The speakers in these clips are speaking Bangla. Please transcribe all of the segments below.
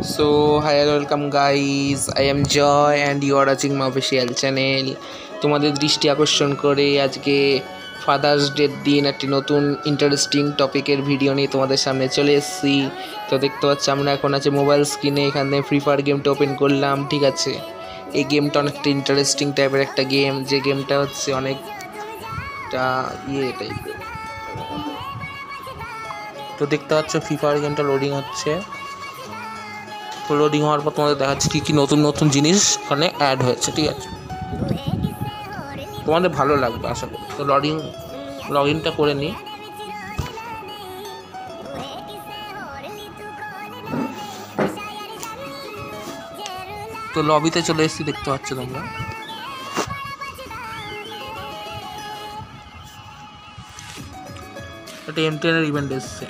So, hi and welcome guys. I am Joy and you are watching my official channel. তোমাদের দৃষ্টি আকর্ষণ করে আজকে ফাদার্স ডের দিন একটি নতুন ইন্টারেস্টিং টপিকের ভিডিও নিয়ে তোমাদের সামনে চলে এসেছি। তো দেখতে পাচ্ছি আমরা এখন আছে মোবাইল স্ক্রিনে, এখানে ফ্রি ফায়ার গেমটা ওপেন করলাম। ঠিক আছে, এই গেমটা অনেকটা ইন্টারেস্টিং টাইপের একটা গেম, যে গেমটা হচ্ছে অনেকটা টাইপের। তো দেখতে পাচ্ছ ফ্রি ফায়ার গেমটা লোডিং হচ্ছে। তো লোডিং হওয়ার পর তোমাদের দেখাচ্ছি কী কী নতুন নতুন জিনিস ওখানে অ্যাড হয়েছে। ঠিক আছে, তোমাদের ভালো লাগবে আশা করি। তো লগ ইনটা করে নিই। তো লবিতে চলে এসেছি, দেখতে পাচ্ছ তোমরা। একটা M10 এর ইভেন্ট এসছে।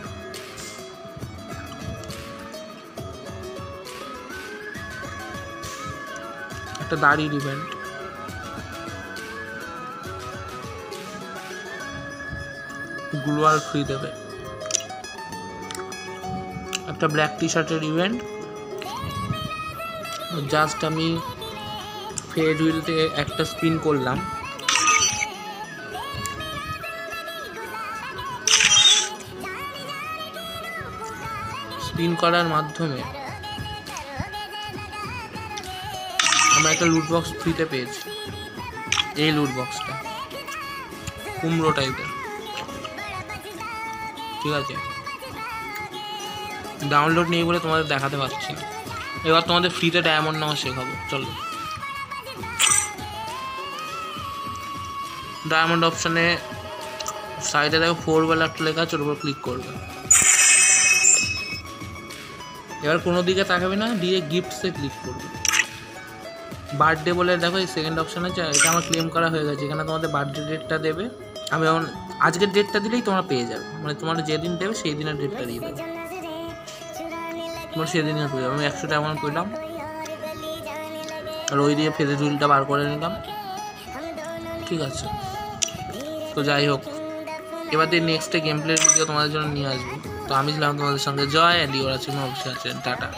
একটা দাড়ির ইভেন্ট, গ্লোয়াল ফ্রি দেবে। একটা ব্ল্যাক টি শার্টের ইভেন্ট, জাস্ট আমি ফেড হুইল থেকে একটা স্পিন করলাম, স্পিন করার মাধ্যমে আমরা একটা লুট বক্স ফ্রিতে পেয়েছি। এই লুট বক্সটা কুমড়ো টাইপের। ঠিক আছে, ডাউনলোড নেই বলে তোমাদের দেখাতে পারছি না। এবার তোমাদের ফ্রিতে ডায়মন্ড নেওয়া শেখাবো। চলো, ডায়মন্ড অপশানে সাইডে দেখো 4 বেলা একটা লেখা আছে, ওর উপর ক্লিক করবে। এবার কোনো দিকে তাকাবে না, দিয়ে গিফটসে ক্লিক করবে। বার্থডে বলে দেখো এই সেকেন্ড অপশান আছে, এটা আমার ক্লেম করা হয়ে গেছে। এখানে তোমাদের বার্থডে ডেটটা দেবে। আমি এখন আজকের ডেটটা দিলেই তোমরা পেয়ে যাবে, মানে তোমার যেদিন দেবে সেই দিনের ডেটটা দিয়ে দেবে, তোমার সেদিনের পেয়ে যাবে। আমি 100 ডায়মন্ড পেলাম, আর ওই দিয়ে ফেজে হুইলটা বার করে নিলাম। ঠিক আছে, তো যাই হোক, এবার দিয়ে নেক্সটে গেম প্লের ভিডিও তোমাদের জন্য নিয়ে আসবো। তো আমি ছিলাম তোমাদের সঙ্গে জয়, অ্যান্ড ইউর আছেন অবশ্যই আছেন। টাটা,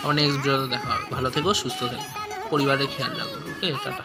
আবার নেক্সট ভিডিওতে দেখা হবে। ভালো থেকো, সুস্থ থেকো, পরিবারের খেয়াল রাখো। ওকে, টাটা।